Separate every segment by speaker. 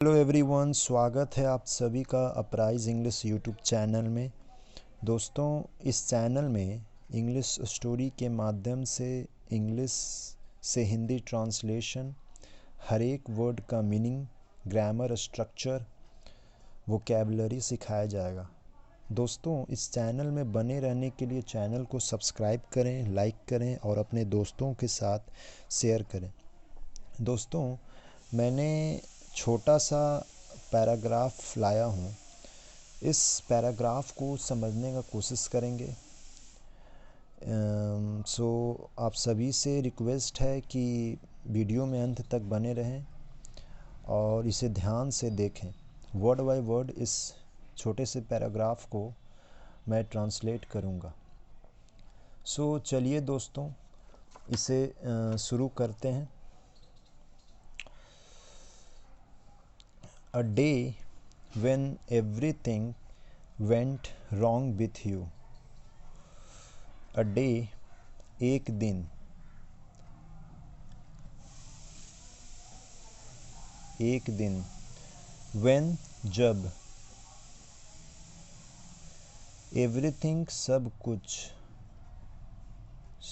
Speaker 1: Hello everyone, स्वागत है आप सभी का अपराइज इंग्लिश यूट्यूब चैनल में। दोस्तों, इस चैनल में इंग्लिश स्टोरी के माध्यम से इंग्लिश से हिंदी ट्रांसलेशन, हर एक वर्ड का मीनिंग, ग्रामर, स्ट्रक्चर, वोकैबुलरी सिखाया जाएगा। दोस्तों, इस चैनल में बने रहने के लिए चैनल को सब्सक्राइब करें, लाइक करें और अपने दोस्तों के साथ शेयर करें। दोस्तों, मैंने छोटा सा पैराग्राफ लाया हूँ। इस पैराग्राफ को समझने का कोशिश करेंगे। आप सभी से रिक्वेस्ट है कि वीडियो में अंत तक बने रहें और इसे ध्यान से देखें। वर्ड बाय वर्ड इस छोटे से पैराग्राफ को मैं ट्रांसलेट करूँगा। चलिए दोस्तों, इसे शुरू करते हैं। A day when everything went wrong with you. A day, एक दिन, एक दिन, when, जब, everything, सब कुछ,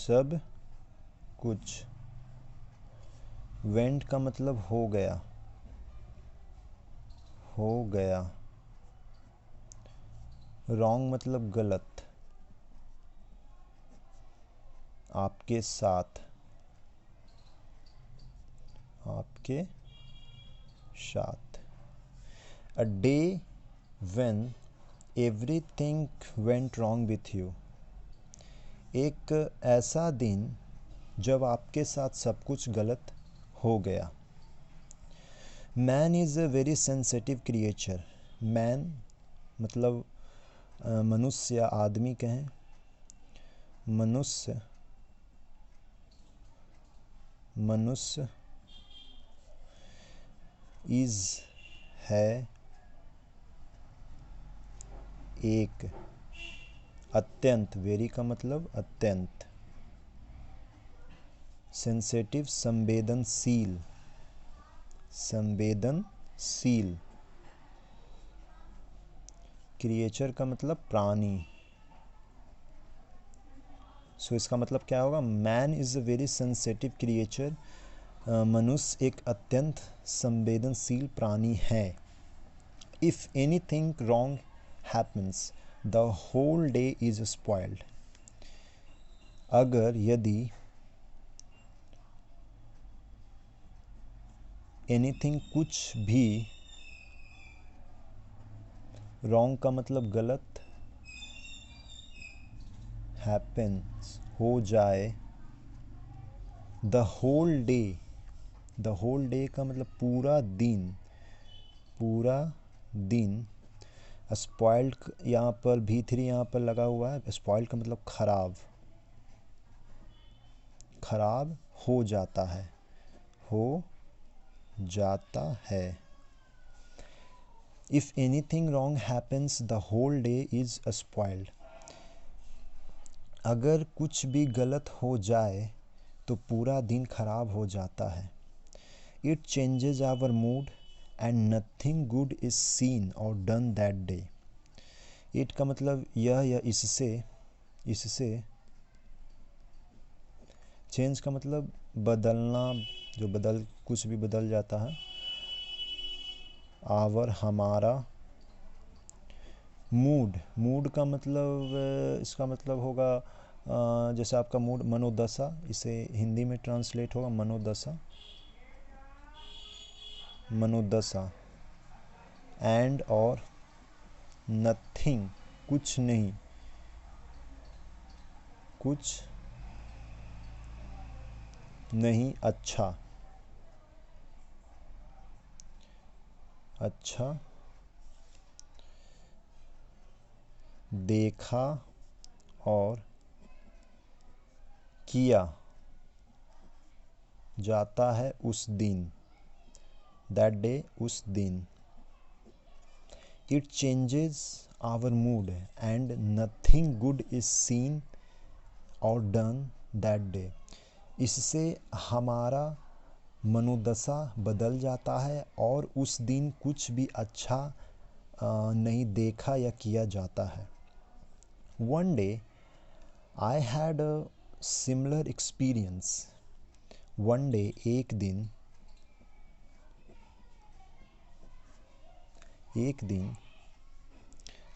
Speaker 1: सब कुछ, went का मतलब हो गया, हो गया, wrong मतलब गलत, आपके साथ, आपके साथ। A day when everything went wrong with you. एक ऐसा दिन जब आपके साथ सब कुछ गलत हो गया। Man is a very sensitive creature. Man मतलब मनुष्य या आदमी कहें। मनुष्य, मनुष्य इज़ है एक अत्यंत, वेरी का मतलब अत्यंत, सेंसिटिव संवेदनशील, संवेदनशील, क्रिएचर का मतलब प्राणी। इसका मतलब क्या होगा? Man is a very sensitive creature. मनुष्य एक अत्यंत संवेदनशील प्राणी है। If anything wrong happens the whole day is spoiled. अगर, यदि, एनीथिंग कुछ भी, रॉन्ग का मतलब गलत, हैपन्स हो जाए, the whole day, the whole day का मतलब पूरा दिन, पूरा दिन। स्पॉइल्ड यहाँ पर V3 यहाँ पर लगा हुआ है। स्पॉइल्ड का मतलब खराब, खराब हो जाता है, हो जाता है। If anything wrong happens the whole day is spoiled. अगर कुछ भी गलत हो जाए तो पूरा दिन खराब हो जाता है। It changes our mood and nothing good is seen or done that day. It का मतलब यह या इससे, इससे, चेंज का मतलब बदलना, जो बदल, कुछ भी बदल जाता है। आवर हमारा, मूड, मूड का मतलब, इसका मतलब होगा जैसे आपका मूड, मनोदशा, इसे हिंदी में ट्रांसलेट होगा मनोदशा, मनोदशा। एंड और नथिंग, कुछ नहीं, कुछ नहीं, अच्छा, अच्छा, देखा और किया जाता है उस दिन, दैट डे, उस दिन। It changes our mood and nothing good is seen or done that day. इससे हमारा मनोदशा बदल जाता है और उस दिन कुछ भी अच्छा नहीं देखा या किया जाता है। One day I had a similar experience. One day एक दिन, एक दिन,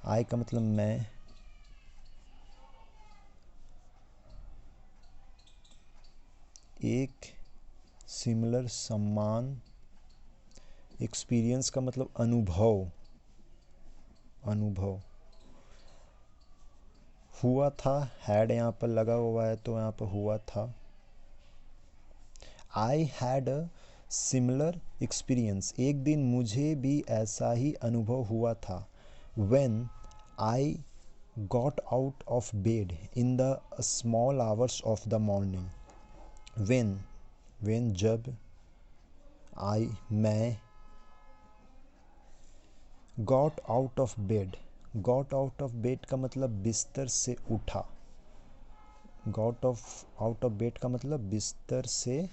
Speaker 1: आई का मतलब मैं, एक, सिमिलर समान, एक्सपीरियंस का मतलब अनुभव, अनुभव हुआ था। हैड यहाँ पर लगा हुआ है तो यहाँ पर हुआ था। I had a similar experience, एक दिन मुझे भी ऐसा ही अनुभव हुआ था। When I got out of bed in the small hours of the morning. When जब, आई मैं, got out of bed, got out of bed का मतलब बिस्तर से उठा। गॉट आउट ऑफ बेड का मतलब बिस्तर से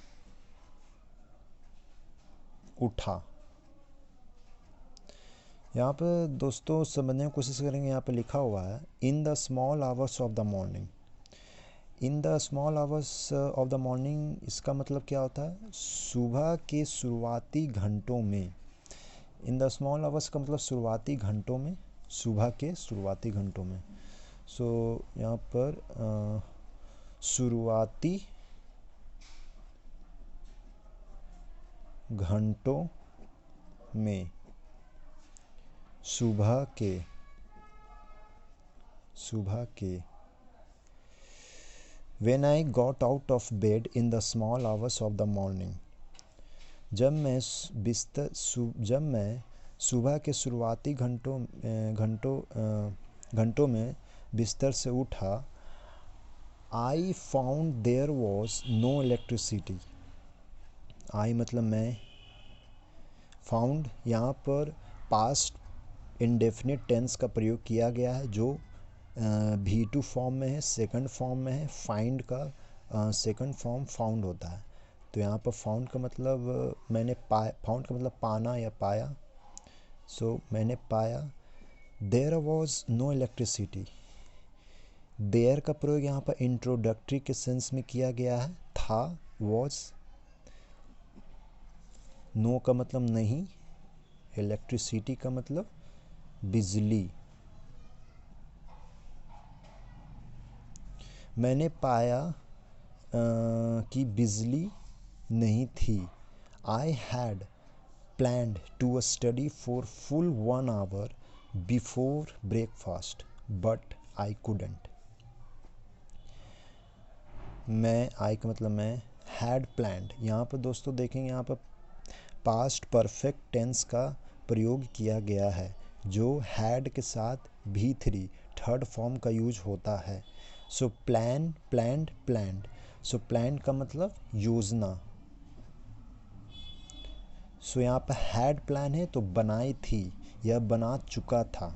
Speaker 1: उठा। यहाँ पर दोस्तों समझने की कोशिश करेंगे। यहाँ पर लिखा हुआ है in the small hours of the morning. In the small hours of the morning, इसका मतलब क्या होता है? सुबह के शुरुआती घंटों में। इन द स्मॉल आवर्स का मतलब शुरुआती घंटों में, सुबह के शुरुआती घंटों में। सो यहाँ पर शुरुआती घंटों में, सुबह के When I got out of bed in the small hours of the morning, जब मैं सुबह के शुरुआती घंटों में बिस्तर से उठा, I found there was no electricity. I मतलब मैं, found यहाँ पर पास्ट इंडेफिनिट टेंस का प्रयोग किया गया है जो V2 फॉर्म में है, सेकंड फॉर्म में है। फाइंड का सेकंड फॉर्म फाउंड होता है। तो यहाँ पर फाउंड का मतलब मैंने पाया, फाउंड का मतलब पाना या पाया। सो मैंने पाया। There was no electricity, there का प्रयोग यहाँ पर इंट्रोडक्टरी के सेंस में किया गया है। था, वॉज, नो का मतलब नहीं, इलेक्ट्रिसिटी का मतलब बिजली। मैंने पाया कि बिजली नहीं थी। I had planned to study for full 1 hour before breakfast but I couldn't. मैं, आई का मतलब मैं, हैड प्लान्ड, यहाँ पर दोस्तों देखेंगे यहाँ पर पास्ट परफेक्ट टेंस का प्रयोग किया गया है जो हैड के साथ V3 थर्ड फॉर्म का यूज होता है। So plan, planned, planned. So plan का मतलब योजना। सो यहाँ पर हैड प्लान है तो बनाई थी या बना चुका था,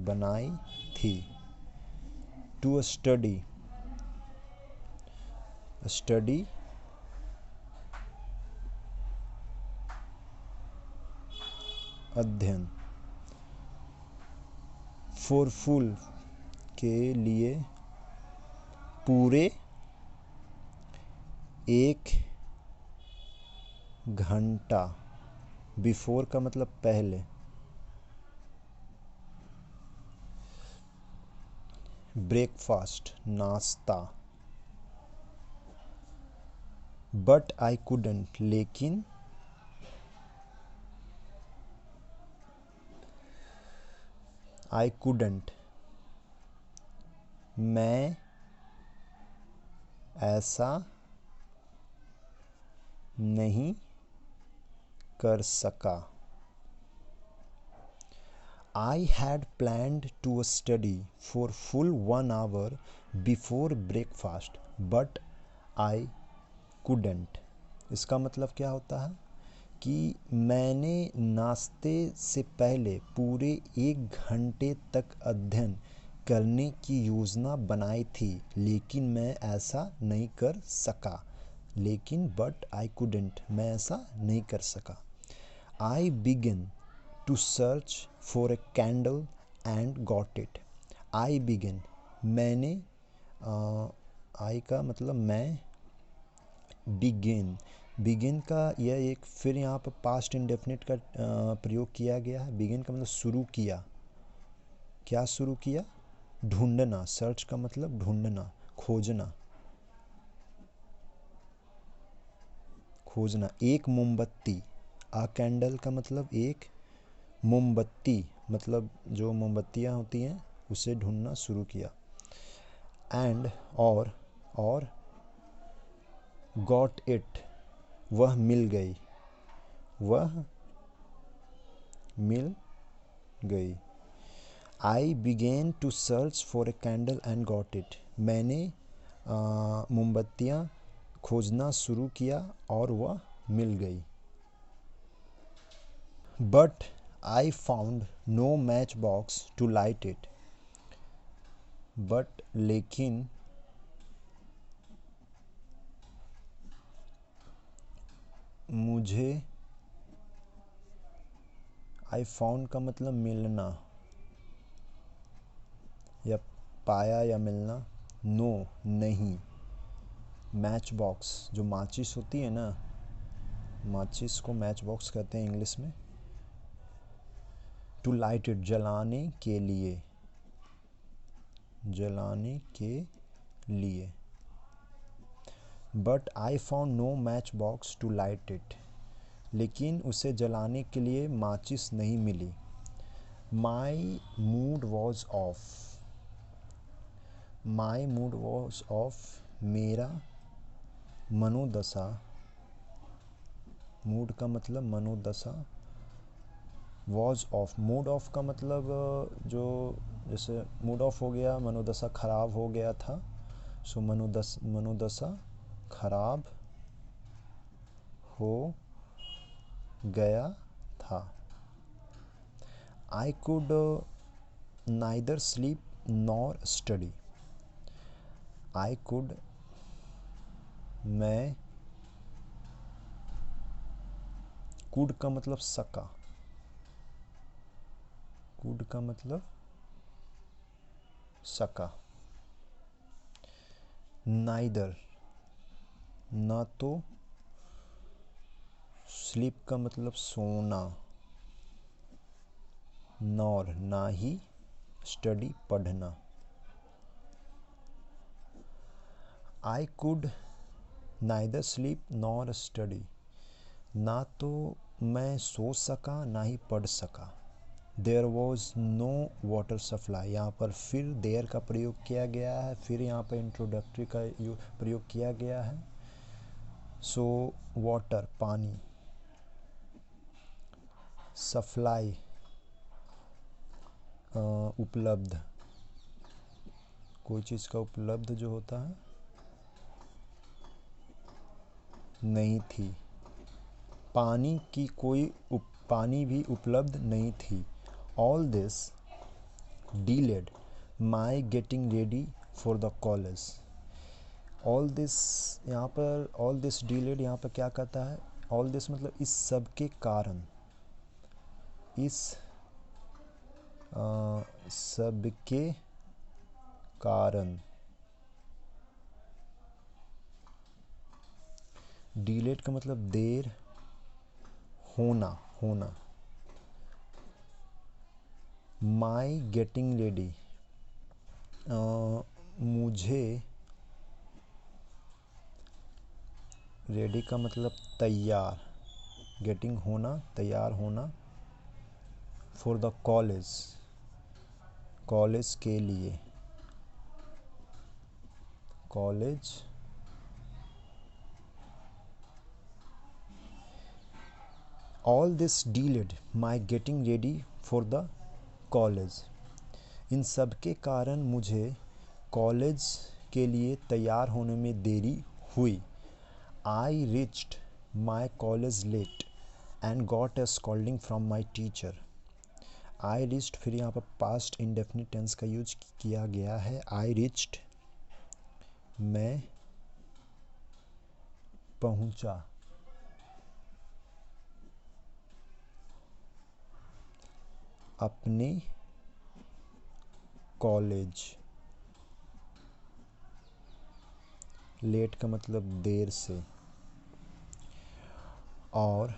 Speaker 1: बनाई थी। टू स्टडी, स्टडी, अध्ययन। फॉर फुल के लिए, पूरे 1 घंटा। बिफोर का मतलब पहले। ब्रेकफास्ट, नाश्ता। बट आई कुडेंट, लेकिन, आई कुडेंट, मैं ऐसा नहीं कर सका। I had planned to study for full 1 hour before breakfast but I couldn't. इसका मतलब क्या होता है कि मैंने नाश्ते से पहले पूरे 1 घंटे तक अध्ययन करने की योजना बनाई थी लेकिन मैं ऐसा नहीं कर सका। लेकिन बट आई कुडेंट, मैं ऐसा नहीं कर सका। I begin to search for a candle and got it. I begin, मैंने, आई का मतलब मैं, बिगिन, बिगिन का यह एक फिर यहाँ पर पास्ट इंडेफिनिट का प्रयोग किया गया है। बिगिन का मतलब शुरू किया। क्या शुरू किया? ढूंढना। सर्च का मतलब ढूंढना, खोजना, खोजना। एक मोमबत्ती, आ कैंडल का मतलब एक मोमबत्ती, मतलब जो मोमबत्तियाँ होती हैं उसे ढूंढना शुरू किया। एंड और गॉट इट, वह मिल गई, वह मिल गई। I began to search for a candle and got it, मैंने मोमबत्तियाँ खोजना शुरू किया और वह मिल गई। But I found no match box to light it, but लेकिन, मुझे, आई फाउंड का मतलब मिलना या पाया या मिलना। नो नहीं, मैच बॉक्स जो माचिस होती है ना, माचिस को मैच बॉक्स कहते हैं इंग्लिश में। टू लाइट इट, जलाने के लिए, जलाने के लिए। But I found no match box to light it, लेकिन उसे जलाने के लिए माचिस नहीं मिली। My mood was off, my mood was off, मेरा मनोदशा, मूड का मतलब मनोदशा, वॉज ऑफ, मूड ऑफ का मतलब जो, जैसे मूड ऑफ हो गया, मनोदशा खराब हो गया था। सो मनोदशा खराब हो गया था। आई could neither sleep nor study, I could, मैं, कुड का मतलब सका, कुड का मतलब सका। नाइदर, ना तो, स्लीप का मतलब सोना, नॉर ना ही, स्टडी पढ़ना। I could neither sleep nor study, ना तो मैं सो सका ना ही पढ़ सका। There was no water supply, यहाँ पर फिर देयर का प्रयोग किया गया है, फिर यहाँ पर इंट्रोडक्टरी का प्रयोग किया गया है। सो वाटर पानी, सप्लाई उपलब्ध, कोई चीज़ का उपलब्ध जो होता है, नहीं थी। पानी की कोई पानी भी उपलब्ध नहीं थी। All this delayed my getting ready for the college। All this, यहाँ पर ऑल दिस delayed यहाँ पर क्या कहता है? ऑल दिस मतलब इस सब के कारण, इस सब के कारण। delayed का मतलब देर होना, होना। माई गेटिंग रेडी, मुझे, रेडी का मतलब तैयार, गेटिंग होना, तैयार होना। फॉर द कॉलेज, कॉलेज के लिए, college. All this delayed my getting ready for the college, इन सब के कारण मुझे कॉलेज के लिए तैयार होने में देरी हुई। I reached my college late and got a scolding from my teacher. I reached, फिर यहाँ पर पास्ट इंडेफिनिट टेंस का यूज किया गया है। आई रीच्ड, मैं पहुंचा, अपने कॉलेज, लेट का मतलब देर से, और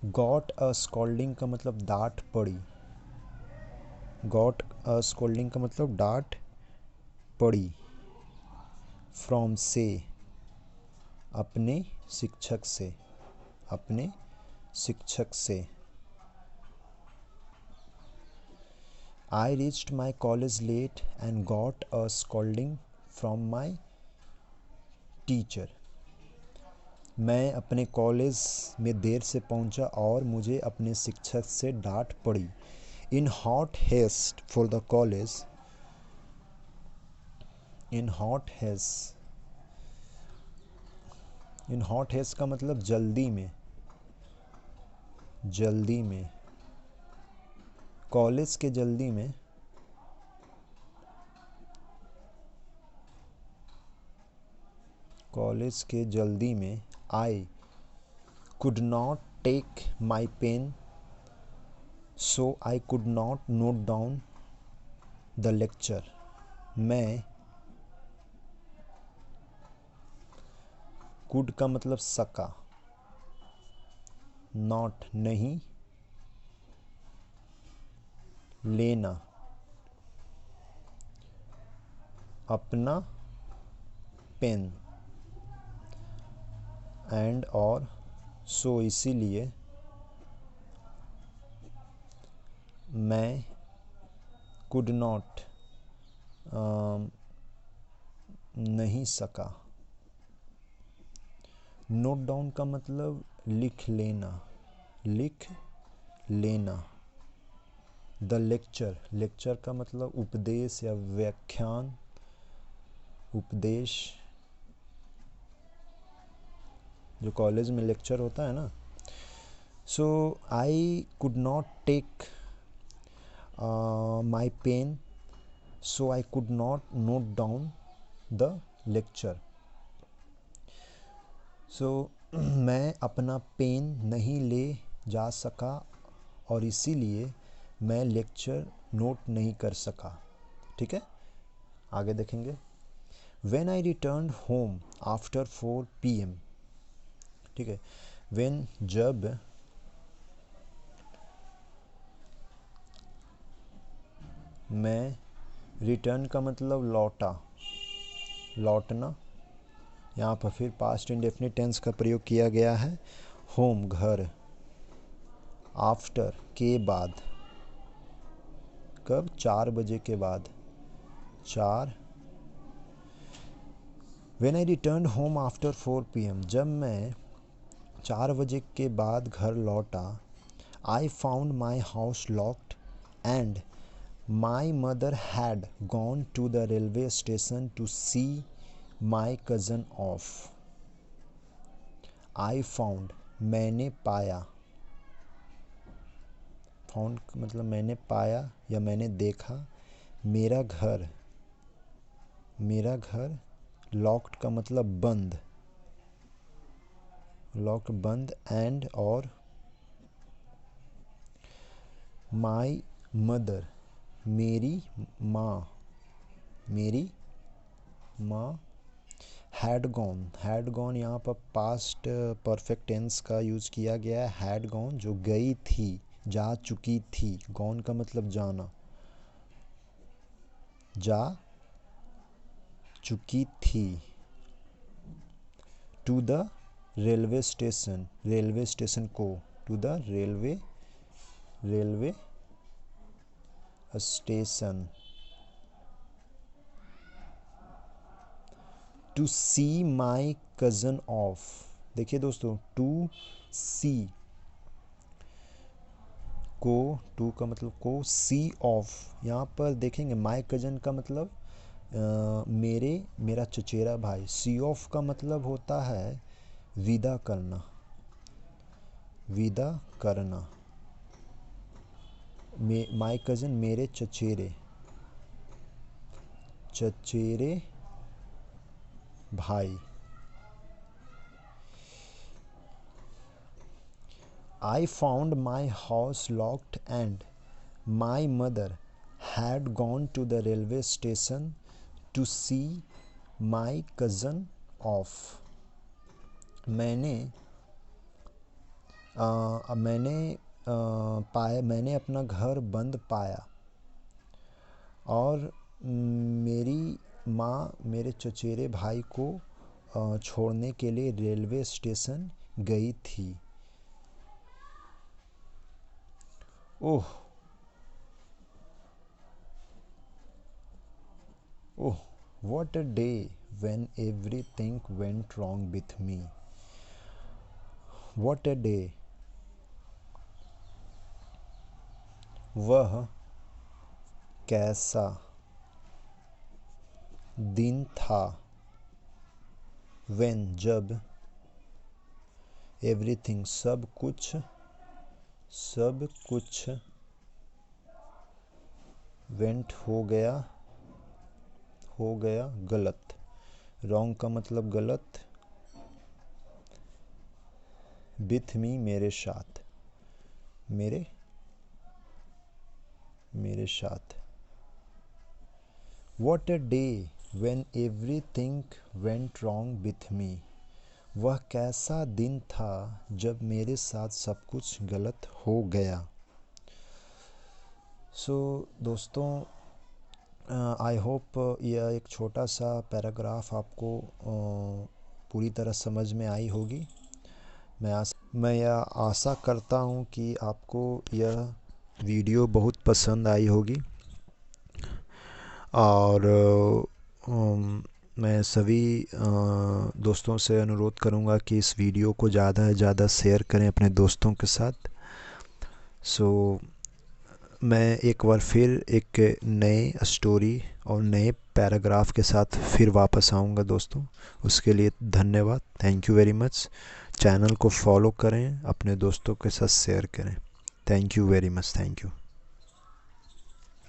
Speaker 1: गॉट अ स्कॉल्डिंग का मतलब डांट पड़ी, गॉट अ स्कॉल्डिंग का मतलब डांट पड़ी, फ्रॉम से, अपने शिक्षक से, अपने शिक्षक से। I reached my college late and got a scolding from my teacher. मैं अपने कॉलेज में देर से पहुंचा और मुझे अपने शिक्षक से डांट पड़ी। In hot haste for the college, in hot haste, in hot haste का मतलब जल्दी में, जल्दी में, कॉलेज के जल्दी में, कॉलेज के जल्दी में। I could not take my pen, so I could not note down the lecture. मैं, कुड का मतलब सका, नॉट नहीं, लेना, अपना पेन, एंड और, सो इसीलिए, मैं कुड नॉट नहीं सका। नोट डाउन का मतलब लिख लेना, लिख लेना। द लेक्चर, लेक्चर का मतलब उपदेश या व्याख्यान, उपदेश, जो कॉलेज में लेक्चर होता है ना। So I could not take my pen, so I could not note down the lecture. So मैं अपना पेन नहीं ले जा सका और इसीलिए मैं लेक्चर नोट नहीं कर सका। ठीक है, आगे देखेंगे। When I returned home after 4 PM, ठीक है, when जब, मैं, रिटर्न का मतलब लौटा, लौटना, यहाँ पर फिर पास्ट इंडेफिनिट टेंस का प्रयोग किया गया है। होम घर, आफ्टर के बाद, कब, 4 बजे के बाद, 4। When I returned home after 4 PM, जब मैं 4 बजे के बाद घर लौटा, I found my house locked and my mother had gone to the railway station to see my cousin off. I found, मैंने पाया, फाउंड मतलब मैंने पाया या मैंने देखा, मेरा घर, मेरा घर, लॉक्ड का मतलब बंद, लॉक्ड बंद, एंड और, माई मदर, मेरी माँ, मेरी माँ, हैड गॉन, हैड गॉन यहाँ पर पास्ट परफेक्ट टेंस का यूज़ किया गया है। हैड गॉन जो गई थी, जा चुकी थी, गॉन का मतलब जाना, जा चुकी थी, to the railway station, railway station को, to the railway, railway station, to see my cousin off. देखिए दोस्तों, टू सी को, टू का मतलब को, सी ऑफ, यहाँ पर देखेंगे माई कज़न का मतलब मेरे, मेरा चचेरा भाई। सी ऑफ का मतलब होता है विदा करना, विदा करना। माई कज़न मेरे चचेरे, चचेरे भाई, I found my house locked and my mother had gone to the railway station to see my cousin off. मैंने अपना घर बंद पाया और मेरी माँ मेरे चचेरे भाई को छोड़ने के लिए रेलवे स्टेशन गई थी। ओह ओह what a day when everything went wrong with me. What a day. वह कैसा दिन था when जब everything सब कुछ went हो गया गलत। wrong का मतलब गलत। with me मेरे साथ मेरे साथ। What a day when everything went wrong with me. वह कैसा दिन था जब मेरे साथ सब कुछ गलत हो गया। दोस्तों, आई होप यह एक छोटा सा पैराग्राफ आपको पूरी तरह समझ में आई होगी। मैं यह आशा करता हूँ कि आपको यह वीडियो बहुत पसंद आई होगी और मैं सभी दोस्तों से अनुरोध करूँगा कि इस वीडियो को ज़्यादा से ज़्यादा शेयर करें अपने दोस्तों के साथ। मैं एक बार फिर एक नए स्टोरी और नए पैराग्राफ के साथ फिर वापस आऊँगा दोस्तों। उसके लिए धन्यवाद। Thank you very much. Channel को फॉलो करें, अपने दोस्तों के साथ शेयर करें। Thank you very much. Thank you.